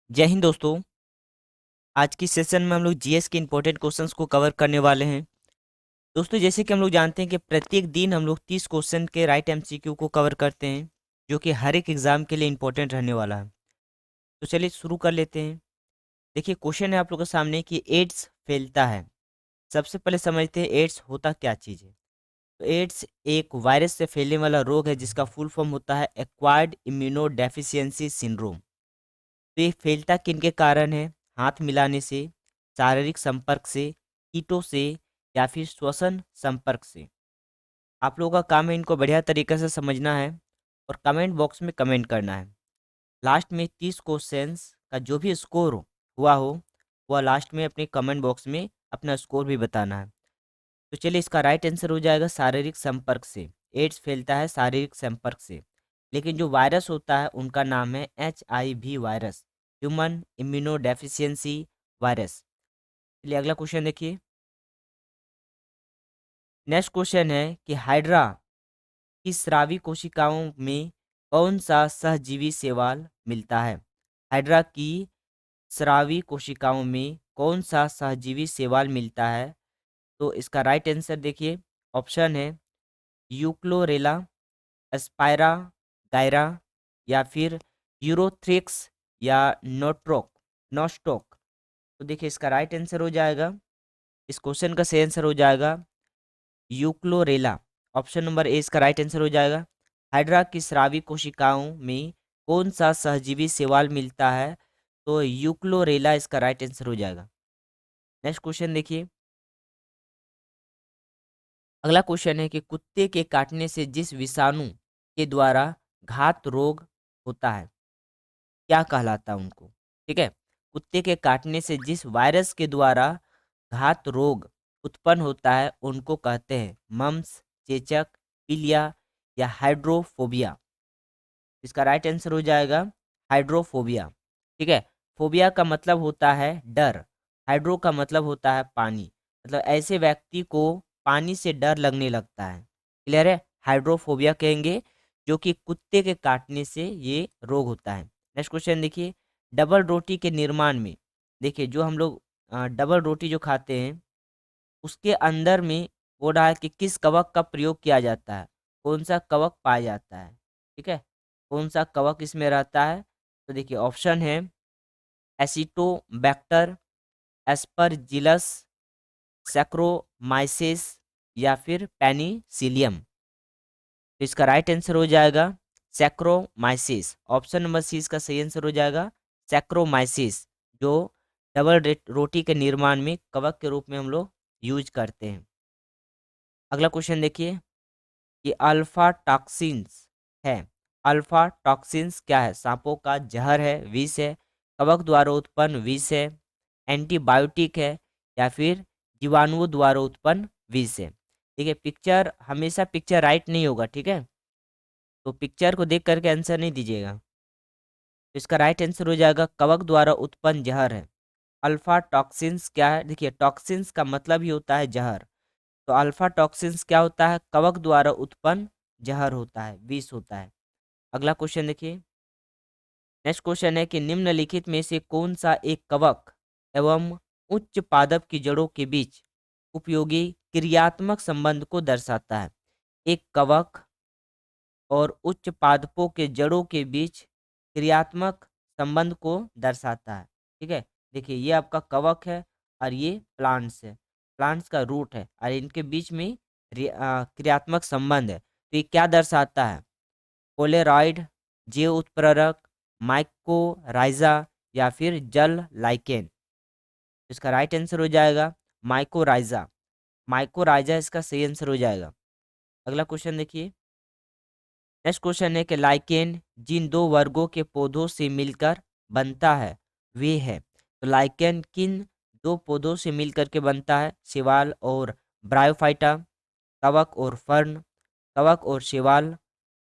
जय हिंद दोस्तों। आज की सेशन में हम लोग जीएस के इंपॉर्टेंट क्वेश्चंस को कवर करने वाले हैं। दोस्तों, जैसे कि हम लोग जानते हैं कि प्रत्येक दिन हम लोग 30 क्वेश्चन के राइट एमसीक्यू को कवर करते हैं, जो कि हर एक एग्जाम के लिए इंपॉर्टेंट रहने वाला है। तो चलिए शुरू कर लेते हैं। देखिए, क्वेश्चन है आप लोगों के सामने कि एड्स फैलता है। सबसे पहले समझते हैं एड्स होता क्या चीज़ है। तो एड्स एक वायरस से फैलने वाला रोग है जिसका फुल फॉर्म होता है एक्वायर्ड इम्यूनो डेफिशिएंसी सिंड्रोम। तो ये फैलता किनके कारण है? हाथ मिलाने से, शारीरिक संपर्क से, कीटों से, या फिर श्वसन संपर्क से। आप लोगों का काम है इनको बढ़िया तरीके से समझना है और कमेंट बॉक्स में कमेंट करना है। लास्ट में 30 क्वेश्चंस का जो भी स्कोर हुआ हो वह लास्ट में अपने कमेंट बॉक्स में अपना स्कोर भी बताना है। तो चलिए, इसका राइट आंसर हो जाएगा शारीरिक संपर्क से। एड्स फैलता है शारीरिक संपर्क से, लेकिन जो वायरस होता है उनका नाम है HIV virus, human immuno deficiency virus. चलिए अगला क्वेश्चन देखिए। नेक्स्ट क्वेश्चन है कि हाइड्रा की स्रावी कोशिकाओं में कौन सा सहजीवी शैवाल मिलता है? हाइड्रा की स्रावी कोशिकाओं में कौन सा सहजीवी शैवाल मिलता है? तो इसका राइट आंसर देखिए, ऑप्शन है यूक्लोरेला, एस्पायरा, गायरा, या फिर यूरोथ्रिक्स, या नोट्रोक नोस्टोक। तो देखिए इसका राइट आंसर हो जाएगा, इस क्वेश्चन का सही आंसर हो जाएगा यूक्लोरेला। ऑप्शन नंबर ए इसका राइट आंसर हो जाएगा। हाइड्रा की स्रावी कोशिकाओं में कौन सा सहजीवी शैवाल मिलता है? तो यूक्लोरेला इसका राइट आंसर हो जाएगा। नेक्स्ट क्वेश्चन देखिए। अगला क्वेश्चन है कि कुत्ते के काटने से जिस विषाणु के द्वारा घात रोग होता है क्या कहलाता है उनको? ठीक है, कुत्ते के काटने से जिस वायरस के द्वारा घात रोग उत्पन्न होता है उनको कहते हैं मम्स, चेचक, पीलिया, या हाइड्रोफोबिया। इसका राइट आंसर हो जाएगा हाइड्रोफोबिया। ठीक है, फोबिया का मतलब होता है डर, हाइड्रो का मतलब होता है पानी, मतलब ऐसे व्यक्ति को पानी से डर लगने लगता है। क्लियर है? हाइड्रोफोबिया कहेंगे जो कि कुत्ते के काटने से ये रोग होता है। नेक्स्ट क्वेश्चन देखिए। डबल रोटी के निर्माण में, देखिए जो हम लोग डबल रोटी जो खाते हैं उसके अंदर में वो रहा है कि किस कवक का प्रयोग किया जाता है, कौन सा कवक पाया जाता है। ठीक है, कौन सा कवक इसमें रहता है? तो देखिए ऑप्शन है एसिटोबैक्टर, एस्परजिलस, सैक्रोमाइसिस, या फिर पेनिसिलियम। तो इसका राइट आंसर हो जाएगा सैक्रोमाइसिस। ऑप्शन नंबर सी इसका सही आंसर हो जाएगा सैक्रोमाइसिस, जो रोटी के निर्माण में कवक के रूप में हम लोग यूज करते हैं। अगला क्वेश्चन देखिए कि अल्फा टॉक्सिन्स है। अल्फा टॉक्सिन्स क्या है? सांपों का जहर है, विष है, कवक द्वारा उत्पन्न विष है, एंटीबायोटिक है, या फिर जीवाणुओं द्वारा उत्पन्न विष है। ठीक है, पिक्चर हमेशा पिक्चर राइट नहीं होगा, ठीक है, तो पिक्चर को देख करके आंसर नहीं दीजिएगा। तो इसका राइट आंसर हो जाएगा कवक द्वारा उत्पन्न जहर है। अल्फा टॉक्सिन्स क्या है? देखिए टॉक्सिन्स का मतलब ही होता है जहर, तो अल्फा टॉक्सिन्स क्या होता है? कवक द्वारा उत्पन्न जहर होता है, विष होता है। अगला क्वेश्चन देखिए। नेक्स्ट क्वेश्चन है कि निम्नलिखित में से कौन सा एक कवक एवं उच्च पादप की जड़ों के बीच उपयोगी क्रियात्मक संबंध को दर्शाता है? एक कवक और उच्च पादपों के जड़ों के बीच क्रियात्मक संबंध को दर्शाता है। ठीक है, देखिए ये आपका कवक है और ये प्लांट्स है, प्लांट्स का रूट है, और इनके बीच में क्रियात्मक संबंध है। तो ये क्या दर्शाता है? पोलेरॉइड, जैव उत्प्रेरक, माइकोराइजा, या फिर जल लाइकेन। इसका राइट आंसर हो जाएगा माइकोराइजा। माइकोराइजा इसका सही आंसर हो जाएगा। अगला क्वेश्चन देखिए। नेक्स्ट क्वेश्चन है कि लाइकेन जिन दो वर्गों के पौधों से मिलकर बनता है वे है। तो लाइकेन किन दो पौधों से मिलकर के बनता है? शैवाल और ब्रायोफाइटा, कवक और फर्न, कवक और शैवाल,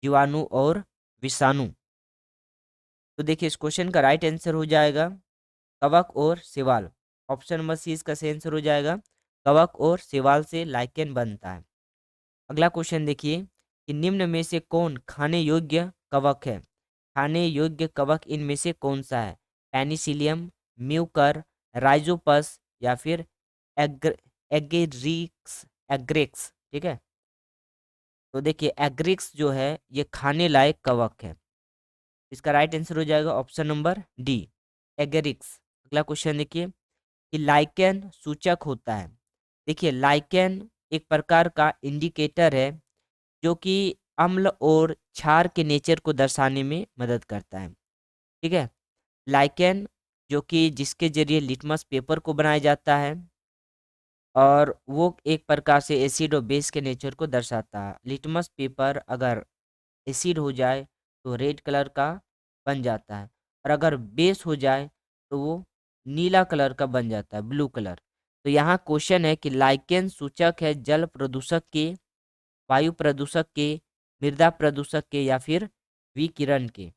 जीवाणु और विषाणु। तो देखिए इस क्वेश्चन का राइट आंसर हो जाएगा कवक और शैवाल। ऑप्शन नंबर सी इसका सही आंसर हो जाएगा, कवक और शैवाल से लाइकेन बनता है। अगला क्वेश्चन देखिए कि निम्न में से कौन खाने योग्य कवक है? खाने योग्य कवक इनमें से कौन सा है? पेनिसिलियम, म्यूकर, राइजोपस या फिर एगेरिक्स एग्रिक्स। ठीक है, तो देखिए एग्रिक्स जो है ये खाने लायक कवक है। इसका राइट आंसर हो जाएगा ऑप्शन नंबर डी, एगेरिक्स। अगला क्वेश्चन देखिए कि लाइकेन सूचक होता है। देखिए लाइकेन एक प्रकार का इंडिकेटर है जो कि अम्ल और क्षार के नेचर को दर्शाने में मदद करता है। ठीक है, लाइकेन जो कि जिसके जरिए लिटमस पेपर को बनाया जाता है और वो एक प्रकार से एसिड और बेस के नेचर को दर्शाता है। लिटमस पेपर अगर एसिड हो जाए तो रेड कलर का बन जाता है, और अगर बेस हो जाए तो वो नीला कलर का बन जाता है, ब्लू कलर। तो यहाँ क्वेश्चन है कि लाइकेन सूचक है जल प्रदूषक के, वायु प्रदूषक के, मृदा प्रदूषक के या फिर विकिरण के।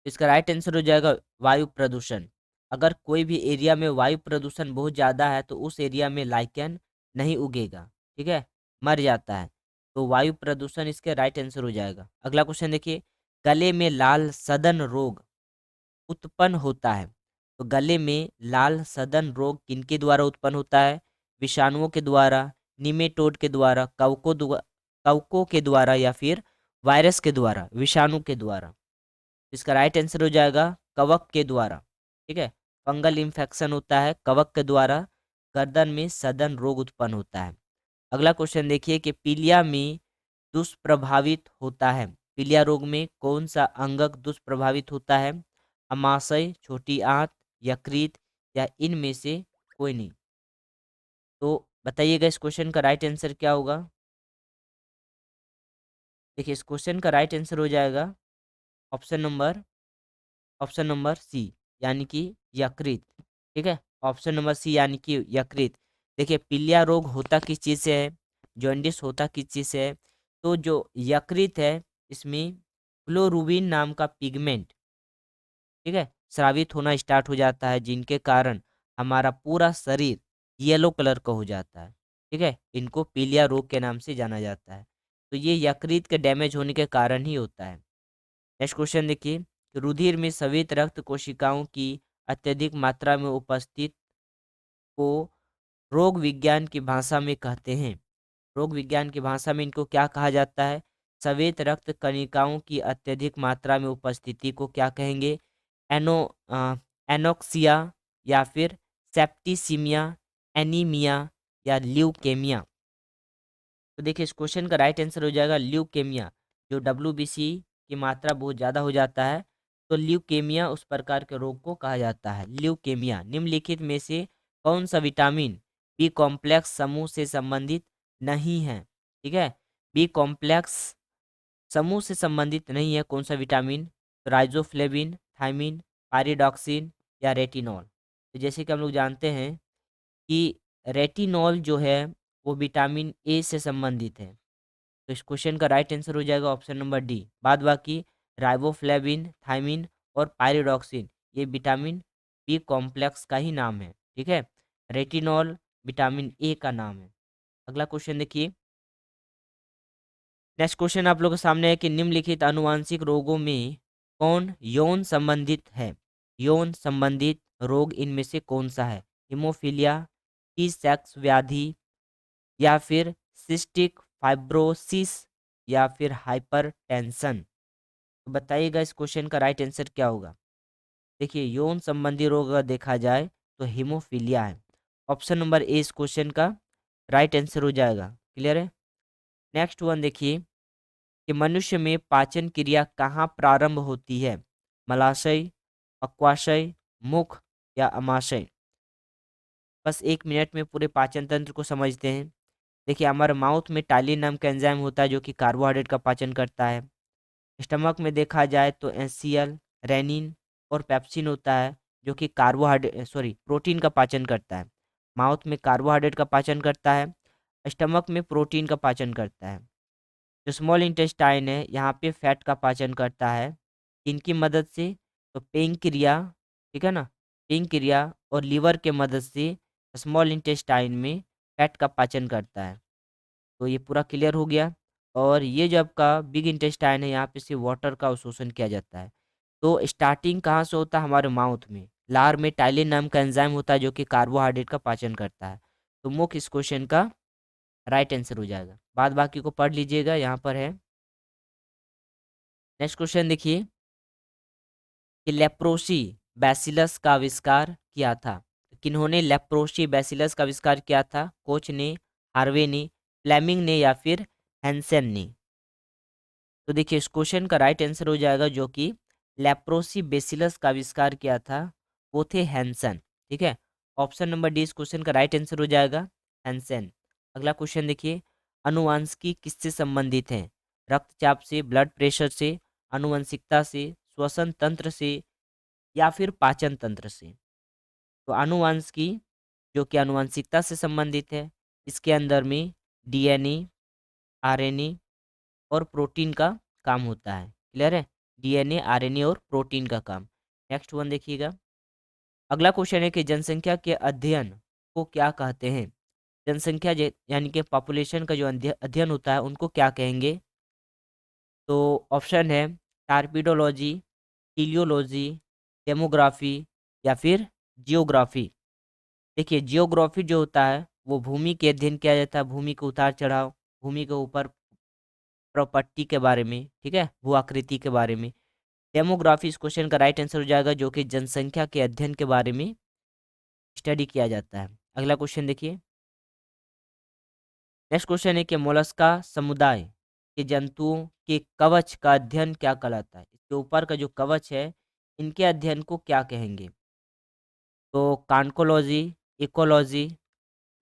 इसका राइट आंसर हो जाएगा वायु प्रदूषण। अगर कोई भी एरिया में वायु प्रदूषण बहुत ज़्यादा है तो उस एरिया में लाइकेन नहीं उगेगा। ठीक है, मर जाता है। तो वायु प्रदूषण इसके राइट आंसर हो जाएगा। अगला क्वेश्चन देखिए, गले में लाल सदन रोग उत्पन्न होता है। तो गले में लाल सदन रोग किनके द्वारा उत्पन्न होता है? विषाणुओं के द्वारा, निमेटोड के द्वारा, कवकों के द्वारा या फिर वायरस के द्वारा? विषाणु के द्वारा। इसका राइट आंसर हो जाएगा कवक के द्वारा। ठीक है, फंगल इन्फेक्शन होता है कवक के द्वारा, गर्दन में सदन रोग उत्पन्न होता है। अगला क्वेश्चन देखिए कि पीलिया में दुष्प्रभावित होता है। पीलिया रोग में कौन सा अंगक दुष्प्रभावित होता है? अमाशय, छोटी आंत, यकृत या इनमें से कोई नहीं? तो बताइएगा इस क्वेश्चन का राइट आंसर क्या होगा। देखिए इस क्वेश्चन का राइट आंसर हो जाएगा ऑप्शन नंबर सी, यानी कि यकृत। ठीक है, ऑप्शन नंबर सी यानी कि यकृत। देखिए पीलिया रोग होता किस चीज़ से है, जॉन्डिस होता किस चीज़ से है? तो जो यकृत है इसमें क्लोरूबिन नाम का पिगमेंट, ठीक है, स्रावित होना स्टार्ट हो जाता है, जिनके कारण हमारा पूरा शरीर येलो कलर का हो जाता है। ठीक है, इनको पीलिया रोग के नाम से जाना जाता है। तो ये यकृत के डैमेज होने के कारण ही होता है। नेक्स्ट क्वेश्चन देखिए कि रुधिर में स्वेत रक्त कोशिकाओं की अत्यधिक मात्रा में उपस्थित को रोग विज्ञान की भाषा में कहते हैं। रोग विज्ञान की भाषा में इनको क्या कहा जाता है? श्वेत रक्त कणिकाओं की अत्यधिक मात्रा में उपस्थिति को क्या कहेंगे? एनो एनोक्सिया या फिर सेप्टिसीमिया, एनीमिया या ल्यूकेमिया? तो देखिए इस क्वेश्चन का राइट आंसर हो जाएगा ल्यूकेमिया। जो WBC की मात्रा बहुत ज़्यादा हो जाता है तो ल्यूकेमिया उस प्रकार के रोग को कहा जाता है, ल्यूकेमिया। निम्नलिखित में से कौन सा विटामिन बी कॉम्प्लेक्स समूह से संबंधित नहीं है? ठीक है, बी कॉम्प्लेक्स समूह से संबंधित नहीं है कौन सा विटामिन? तो राइजोफ्लेविन, थायमिन, पायरिडॉक्सिन या रेटिनॉल? तो जैसे कि हम लोग जानते हैं कि रेटिनॉल जो है वो विटामिन ए से संबंधित है। तो इस क्वेश्चन का राइट आंसर हो जाएगा ऑप्शन नंबर डी। बाद बाकी राइबोफ्लेविन, थायमिन और पायरिडॉक्सिन ये विटामिन बी कॉम्प्लेक्स का ही नाम है। ठीक है, रेटिनॉल विटामिन ए का नाम है। अगला क्वेश्चन देखिए, नेक्स्ट क्वेश्चन आप लोगों के सामने है कि निम्नलिखित आनुवांशिक रोगों में कौन यौन संबंधित है? यौन संबंधित रोग इनमें से कौन सा है? हिमोफीलिया, टी सेक्स व्याधि या फिर सिस्टिक फाइब्रोसिस या फिर हाइपरटेंशन? तो बताइएगा इस क्वेश्चन का राइट आंसर क्या होगा। देखिए यौन संबंधी रोग अगर देखा जाए तो हीमोफीलिया है। ऑप्शन नंबर ए इस क्वेश्चन का राइट आंसर हो जाएगा। क्लियर है। नेक्स्ट वन देखिए कि मनुष्य में पाचन क्रिया कहाँ प्रारंभ होती है? मलाशय, अक्वाशय, मुख या अमाशय? बस 1 मिनट में पूरे पाचन तंत्र को समझते हैं। देखिए हमारे माउथ में टाइलिन नाम का एंजाइम होता है जो कि कार्बोहाइड्रेट का पाचन करता है। स्टमक में देखा जाए तो एनसीएल, रेनिन और पेप्सिन होता है जो कि प्रोटीन का पाचन करता है। माउथ में कार्बोहाइड्रेट का पाचन करता है, स्टमक में प्रोटीन का पाचन करता है। जो स्मॉल इंटेस्टाइन है यहाँ पे फैट का पाचन करता है। इनकी मदद से तो पेंक्रिया, ठीक है ना, पेंक्रिया और लीवर के मदद से स्मॉल इंटेस्टाइन में फैट का पाचन करता है। तो ये पूरा क्लियर हो गया। और ये जो आपका बिग इंटेस्टाइन है यहाँ पे से वाटर का अवशोषण किया जाता है। तो स्टार्टिंग कहाँ से होता है? हमारे माउथ में। लार में टाइलिन नाम का एंजाइम होता है जो कि कार्बोहाइड्रेट का पाचन करता है। तो मुख्य इस क्वेश्चन का राइट आंसर हो जाएगा। बाद बाकी को पढ़ लीजिएगा, यहाँ पर है। नेक्स्ट क्वेश्चन देखिए कि लेप्रोसी बैसिलस का आविष्कार किया था। किन्होंने लेप्रोसी बैसिलस का आविष्कार किया था? कोच ने, हार्वे ने, फ्लेमिंग ने या फिर हैंसेन ने? तो देखिए इस क्वेश्चन का राइट आंसर हो जाएगा जो कि लेप्रोसी बेसिलस का आविष्कार किया था वो थे हैंसन। ठीक है, ऑप्शन नंबर डी इस क्वेश्चन का राइट आंसर हो जाएगा, हैंसन। अगला क्वेश्चन देखिए, अनुवांशिकी किससे संबंधित है? रक्तचाप से, ब्लड प्रेशर से, अनुवंशिकता से, श्वसन तंत्र से या फिर पाचन तंत्र से? तो अनुवांशिकी जो कि अनुवांशिकता से संबंधित है, इसके अंदर में डीएनए, आरएनए और प्रोटीन का काम होता है। क्लियर है? डीएनए, आरएनए और प्रोटीन का काम। नेक्स्ट वन देखिएगा। अगला क्वेश्चन है कि जनसंख्या के अध्ययन को क्या कहते हैं? जनसंख्या यानी कि पॉपुलेशन का जो अध्ययन होता है उनको क्या कहेंगे? तो ऑप्शन है टार्पिडोलॉजी, टीलियोलॉजी, डेमोग्राफी या फिर जियोग्राफी। देखिए जियोग्राफी जो होता है वो भूमि के अध्ययन किया जाता है, भूमि के उतार चढ़ाव, भूमि के ऊपर प्रॉपर्टी के बारे में, ठीक है, भू आकृति के बारे में। डेमोग्राफी इस क्वेश्चन का राइट आंसर हो जाएगा जो कि जनसंख्या के अध्ययन के बारे में स्टडी किया जाता है। अगला क्वेश्चन देखिए। नेक्स्ट क्वेश्चन है कि मोलस्का समुदाय के जंतुओं के कवच का अध्ययन क्या कहलाता है? इसके ऊपर का जो कवच है इनके अध्ययन को क्या कहेंगे? तो कान्कोलॉजी, इकोलॉजी,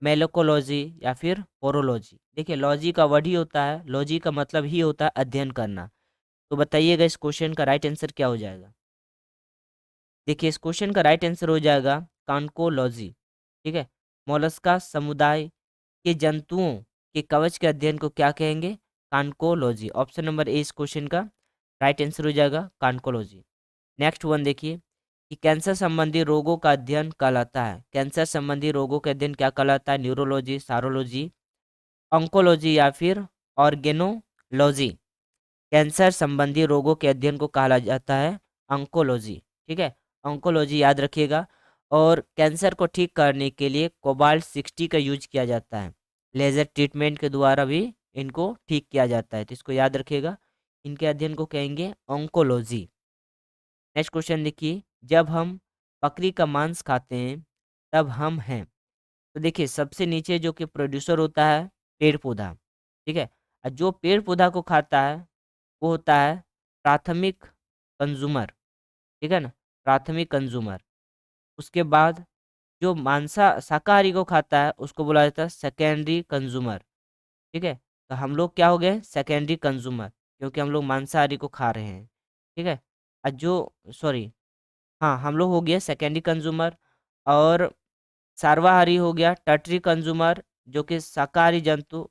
मेलोकोलॉजी या फिर पोरोलॉजी? देखिए लॉजी का वर्ड ही होता है, लॉजी का मतलब ही होता है अध्ययन करना। तो बताइएगा इस क्वेश्चन का राइट आंसर क्या हो जाएगा? देखिए इस क्वेश्चन का राइट आंसर हो जाएगा कान्कोलॉजी। ठीक है, मोलस्का समुदाय के जंतुओं के कवच के अध्ययन को क्या कहेंगे? कान्कोलॉजी। ऑप्शन नंबर ए इस क्वेश्चन का राइट आंसर हो जाएगा, कान्कोलॉजी। नेक्स्ट वन देखिए कि कैंसर संबंधी रोगों का अध्ययन कहलाता है। कैंसर संबंधी रोगों का अध्ययन क्या कहलाता है? न्यूरोलॉजी, सारोलॉजी, ऑन्कोलॉजी या फिर ऑर्गेनोलॉजी? कैंसर संबंधी रोगों के अध्ययन को कहा जाता है ऑन्कोलॉजी। ठीक है, ऑन्कोलॉजी याद रखिएगा। और कैंसर को ठीक करने के लिए कोबाल्ट 60 का यूज किया जाता है। लेजर ट्रीटमेंट के द्वारा भी इनको ठीक किया जाता है, तो इसको याद रखिएगा। इनके अध्ययन को कहेंगे ऑन्कोलॉजी। नेक्स्ट क्वेश्चन देखिए, जब हम बकरी का मांस खाते हैं तब हम हैं? तो देखिए सबसे नीचे जो कि प्रोड्यूसर होता है पेड़ पौधा। ठीक है, और जो पेड़ पौधा को खाता है वो होता है प्राथमिक कंज्यूमर। ठीक है ना, प्राथमिक कंज्यूमर। उसके बाद जो मांसा शाकाहारी को खाता है उसको बोला जाता है सेकेंडरी कंज्यूमर। ठीक है, तो हम लोग क्या हो गए? सेकेंडरी कंज्यूमर, क्योंकि हम लोग मांसाहारी को खा रहे हैं। ठीक है, और जो सॉरी, हाँ हम लोग हो गए सेकेंडरी कंज्यूमर। और सर्वाहारी हो गया टर्टरी कंज्यूमर, जो कि शाकाहारी जंतु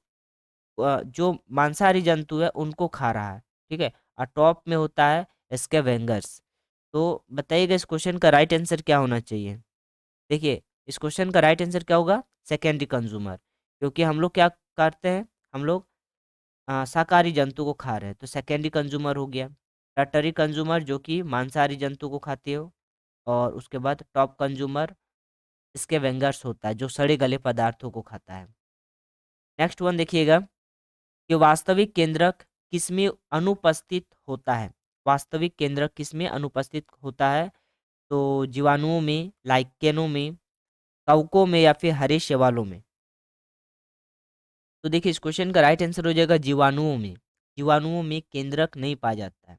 जो मांसाहारी जंतु है उनको खा रहा है। ठीक है, और टॉप में होता है स्कैवेंगर्स। तो बताइएगा इस क्वेश्चन का राइट आंसर क्या होना चाहिए? देखिए इस क्वेश्चन का राइट आंसर क्या होगा? सेकेंडरी कंज्यूमर, क्योंकि हम लोग क्या करते हैं? हम लोग शाकाहारी जंतु को खा रहे हैं, तो सेकेंडरी कंज्यूमर हो गया। टर्टरी कंज्यूमर जो कि मांसाहारी जंतु को खाते हो। और उसके बाद टॉप कंज्यूमर स्कैवेंगर्स होता है जो सड़े गले पदार्थों को खाता है। नेक्स्ट वन देखिएगा कि वास्तविक केंद्रक किसमें अनुपस्थित होता है? वास्तविक केंद्रक किसमें अनुपस्थित होता है? तो जीवाणुओं में, लाइकेनों में, कवकों में या फिर हरे शैवालों में? तो देखिए इस क्वेश्चन का राइट आंसर हो जाएगा जीवाणुओं में। जीवाणुओं में केंद्रक नहीं पाया जाता है।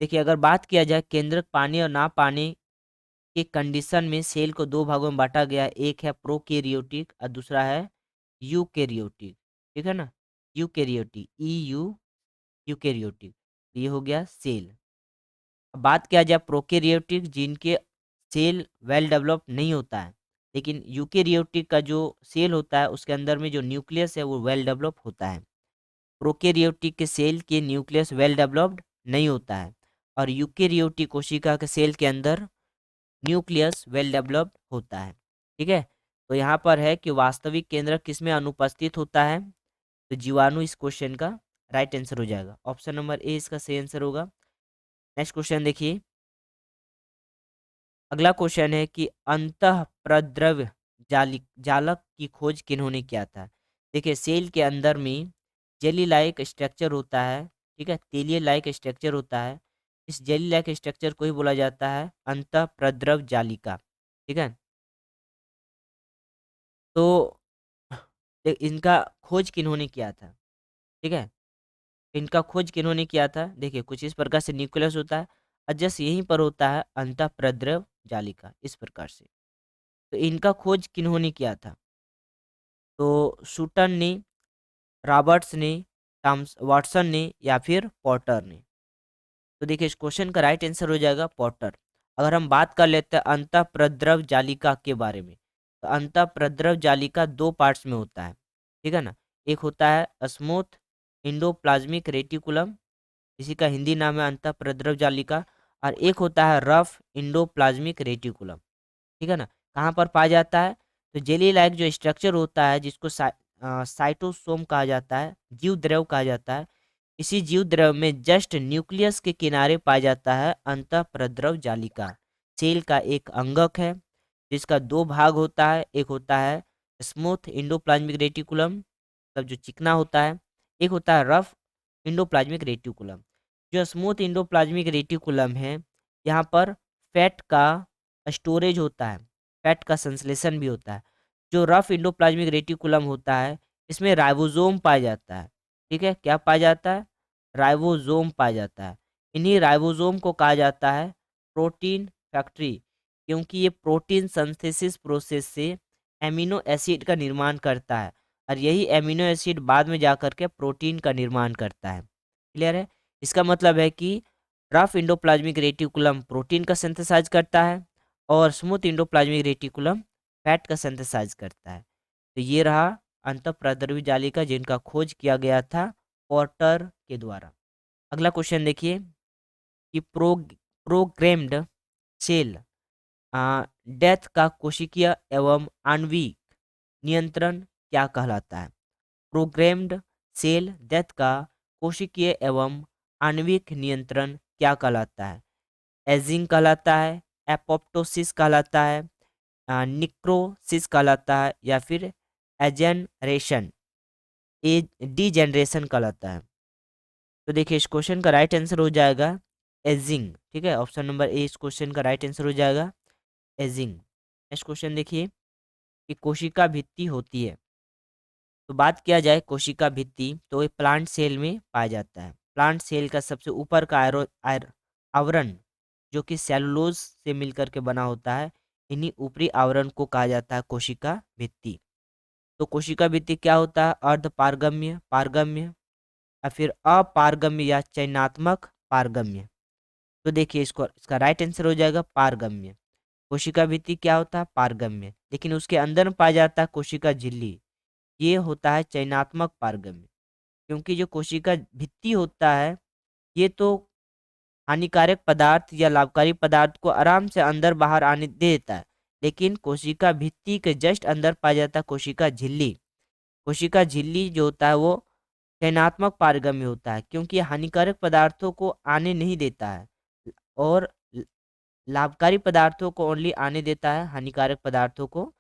देखिए अगर बात किया जाए केंद्रक पाने और ना पाने के कंडीशन में, सेल को दो भागों में बांटा गया है। एक है प्रोकैरियोटिक और दूसरा है यूकैरियोटिक। ठीक है ना, यूकैरियोटिक, यूकैरियोटिक। ये हो गया सेल। अब बात किया जाए प्रोकैरियोटिक जिनके सेल वेल डेवलप्ड नहीं होता है, लेकिन यूकैरियोटिक का जो सेल होता है उसके अंदर में जो न्यूक्लियस है वो वेल डेवलप होता है। प्रोकैरियोटिक के सेल के न्यूक्लियस वेल डेवलप्ड नहीं होता है, और यूकैरियोटिक कोशिका के सेल के अंदर न्यूक्लियस वेल डेवलप्ड होता है। ठीक है, तो यहाँ पर है कि वास्तविक केंद्रक किसमें अनुपस्थित होता है? तो जीवाणु इस क्वेश्चन का राइट आंसर हो जाएगा। ऑप्शन नंबर ए इसका सही आंसर होगा। नेक्स्ट क्वेश्चन देखिए। अगला क्वेश्चन है कि अंतः प्रद्रव्य जालक की खोज किन्होंने किया था। देखिए, सेल के अंदर में जेली लाइक स्ट्रक्चर होता है, ठीक है, तेलीय लाइक स्ट्रक्चर होता है। इस जेली लाइक स्ट्रक्चर को ही बोला जाता है अंतः प्रद्रव्य जालिका, ठीक है। तो इनका खोज किन्होंने किया था, ठीक है। इनका खोज किन्होंने किया था, देखिए कुछ इस प्रकार से न्यूक्लियस होता है और जस्ट यहीं पर होता है अंतः प्रद्रव्य जालिका, इस प्रकार से। तो इनका खोज किन्होंने किया था, तो शूटन ने, रॉबर्ट्स ने, थॉम्स वाटसन ने या फिर पॉटर ने। तो देखिए, इस क्वेश्चन का राइट आंसर हो जाएगा पॉटर। अगर हम बात कर लेते हैं अंतःप्रद्रव जालिका के बारे में, तो अंतःप्रद्रव जालिका दो पार्ट्स में होता है, ठीक है ना। एक होता है स्मूथ इंडोप्लाज्मिक रेटिकुलम, इसी का हिंदी नाम है अंतःप्रद्रव जालिका। और एक होता है रफ इंडोप्लाज्मिक रेटिकुलम, ठीक है ना। कहाँ पर पाया जाता है, तो जेली लाइक जो स्ट्रक्चर होता है जिसको साइटोसोम कहा जाता है, जीव द्रव कहा जाता है, इसी जीव द्रव में जस्ट न्यूक्लियस के किनारे पाया जाता है अंतःप्रद्रव जालिका। सेल का एक अंगक है जिसका दो भाग होता है, एक होता है स्मूथ इंडोप्लाज्मिक रेटिकुलम, मतलब जो चिकना होता है, एक होता है रफ इंडोप्लाज्मिक रेटिकुलम। जो स्मूथ इंडोप्लाज्मिक रेटिकुलम है, यहाँ पर फैट का स्टोरेज होता है, फैट का संश्लेषण भी होता है। जो रफ इंडोप्लाज्मिक रेटिकुलम होता है, इसमें राइबोसोम पाया जाता है, ठीक है। क्या पाया जाता है, राइबोसोम पाया जाता है। इन्हीं राइबोसोम को कहा जाता है प्रोटीन फैक्ट्री, क्योंकि ये प्रोटीन सिंथेसिस प्रोसेस से एमिनो एसिड का निर्माण करता है और यही एमिनो एसिड बाद में जाकर के प्रोटीन का निर्माण करता है। क्लियर है। इसका मतलब है कि रफ इंडोप्लाज्मिक रेटिकुलम प्रोटीन का सिंथेसाइज करता है और स्मूथ इंडोप्लाज्मिक रेटिकुलम फैट का सिंथेसाइज करता है। तो ये रहा अंतःप्रद्रव्य जालिका जिनका खोज किया गया था पॉटर के द्वारा। अगला क्वेश्चन देखिए कि प्रोग्राम्ड सेल डेथ का कोशिकीय एवं आणविक नियंत्रण क्या कहलाता है। प्रोग्राम्ड सेल डेथ का कोशिकीय एवं आणविक नियंत्रण क्या कहलाता है। एजिंग कहलाता है, एपोप्टोसिस कहलाता है, निक्रोसिस कहलाता है या फिर एजेनरेशन डीजेनरेशन कहलाता है। तो देखिए, इस क्वेश्चन का राइट आंसर हो जाएगा एजिंग, ठीक है। ऑप्शन नंबर ए इस क्वेश्चन का राइट आंसर हो जाएगा एजिंग। नेक्स्ट क्वेश्चन देखिए कि कोशिका भित्ति होती है। तो बात किया जाए कोशिका भित्ति, तो ये प्लांट सेल में पाया जाता है। प्लांट सेल का सबसे ऊपर का आवरण जो कि सेलुलोज से मिलकर के बना होता है, इन्हीं ऊपरी आवरण को कहा जाता है कोशिका भित्ति। तो कोशिका भित्ति क्या होता है, अर्ध पारगम्य, पारगम्य या फिर अपारगम्य या चयनात्मक पारगम्य। तो देखिए, इसका राइट आंसर हो जाएगा पारगम्य। कोशिका भित्ति क्या होता है, पारगम्य, लेकिन उसके अंदर में पाया जाता है कोशिका झिल्ली, ये होता है चयनात्मक पारगम्य। क्योंकि जो कोशिका भित्ति होता है, ये तो हानिकारक पदार्थ या लाभकारी पदार्थ को आराम से अंदर बाहर आने दे देता है, लेकिन कोशिका भित्ति के जस्ट अंदर पाया जाता है कोशिका झिल्ली। कोशिका झिल्ली जो होता है वो चयनात्मक पारगम्य होता है, क्योंकि ये हानिकारक पदार्थों को आने नहीं देता है और लाभकारी पदार्थों को ओनली आने देता है, हानिकारक पदार्थों को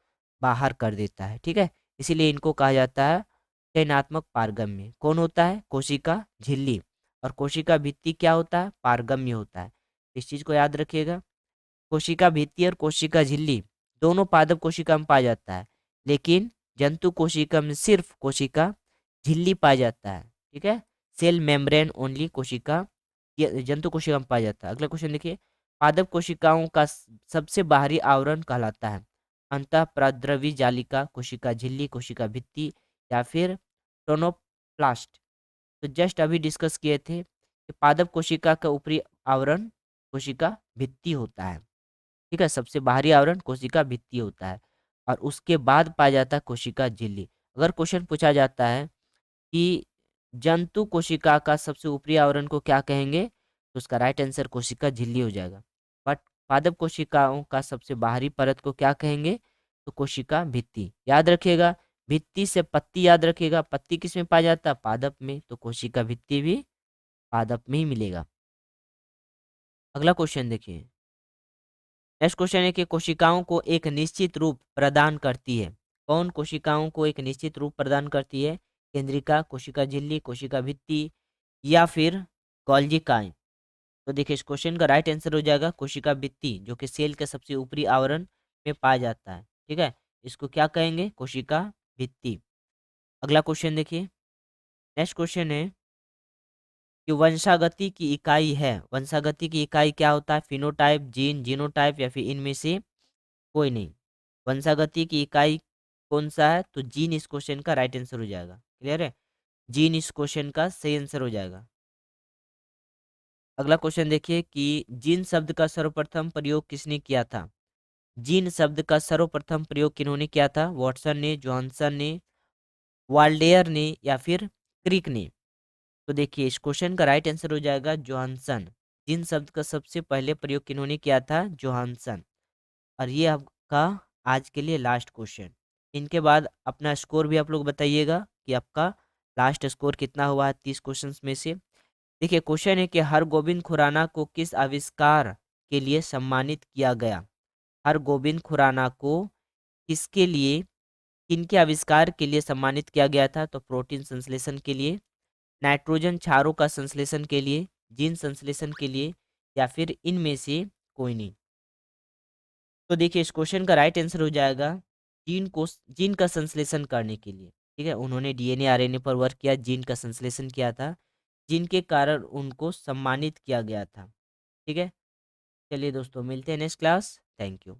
बाहर कर देता है, ठीक है। इसीलिए इनको कहा जाता है चयनात्मक पारगम्य। कौन होता है, कोशिका झिल्ली। और कोशिका भित्ति क्या होता है, पारगम्य होता है। इस चीज को याद रखिएगा। कोशिका भित्ति और कोशिका झिल्ली दोनों पादप कोशिका में पाया जाता है, लेकिन जंतु कोशिका में सिर्फ कोशिका झिल्ली पाया जाता है, ठीक है। सेल मेम्ब्रेन ओनली कोशिका ये जंतु कोशिका में पाया जाता है। अगला क्वेश्चन देखिए, पादप कोशिकाओं का सबसे बाहरी आवरण कहलाता है अंतःप्रद्रवी जालिका, कोशिका झिल्ली, कोशिका भित्ति या फिर टोनोप्लास्ट। तो जस्ट अभी डिस्कस किए थे कि पादप कोशिका का ऊपरी आवरण कोशिका भित्ति होता है, ठीक है। सबसे बाहरी आवरण कोशिका भित्ति होता है और उसके बाद पाया जाता है कोशिका झिल्ली। अगर क्वेश्चन पूछा जाता है कि जंतु कोशिका का सबसे ऊपरी आवरण को क्या कहेंगे, तो उसका राइट आंसर कोशिका झिल्ली हो जाएगा। बट पादप कोशिकाओं का सबसे बाहरी परत को क्या कहेंगे, तो कोशिका भित्ति। याद रखिएगा, भित्ति से पत्ती याद रखिएगा, पत्ती किस में पाया जाता है, पादप में, तो कोशिका भित्ति भी पादप में ही मिलेगा। अगला क्वेश्चन देखिए। नेक्स्ट क्वेश्चन है कि कोशिकाओं को एक निश्चित रूप प्रदान करती है। कौन कोशिकाओं को एक निश्चित रूप प्रदान करती है? केंद्रिका, कोशिका झिल्ली, कोशिका भित्ति या फिर गोल्जिकाएं। तो देखिए इस क्वेश्चन का राइट आंसर हो जाएगा कोशिका भित्ति, जो कि सेल के सबसे ऊपरी आवरण में पाया जाता है। ठीक है, इसको क्या कहेंगे? कोशिका भित्ति। अगला क्वेश्चन देखिए। नेक्स्ट क्वेश्चन है कि वंशागति की इकाई है। वंशागति की इकाई क्या होता है? फिनोटाइप, जीन, जीनोटाइप या फिर इनमें से कोई नहीं। वंशागति की इकाई कौन सा है? तो जीन इस क्वेश्चन का राइट आंसर हो जाएगा। क्लियर है? जीन इस क्वेश्चन का सही आंसर हो जाएगा। अगला क्वेश्चन देखिए कि जीन शब्द का सर्वप्रथम प्रयोग किसने किया था? जीन शब्द का सर्वप्रथम प्रयोग किन्होंने किया था? वॉटसन ने, जॉनसन ने, वाल्डेयर ने या फिर क्रिक ने? तो देखिए इस क्वेश्चन का राइट आंसर हो जाएगा जोहानसन। जीन शब्द का सबसे पहले प्रयोग किन्होंने किया था? जोहानसन। और ये आपका आज के लिए लास्ट क्वेश्चन। इनके बाद अपना स्कोर भी आप लोग बताइएगा कि आपका लास्ट स्कोर कितना हुआ है 30 क्वेश्चंस में से। देखिए क्वेश्चन है कि हरगोविंद खुराना को किस आविष्कार के लिए सम्मानित किया गया? हरगोविंद खुराना को किसके लिए, किनके आविष्कार के लिए सम्मानित किया गया था? तो प्रोटीन संश्लेषण के लिए, नाइट्रोजन क्षारों का संश्लेषण के लिए, जीन संश्लेषण के लिए या फिर इनमें से कोई नहीं। तो देखिए इस क्वेश्चन का राइट आंसर हो जाएगा जीन का संश्लेषण करने के लिए। ठीक है, उन्होंने डीएनए आरएनए पर वर्क किया, जीन का संश्लेषण किया था, जिनके कारण उनको सम्मानित किया गया था। ठीक है, चलिए दोस्तों मिलते हैं नेक्स्ट क्लास। Thank you.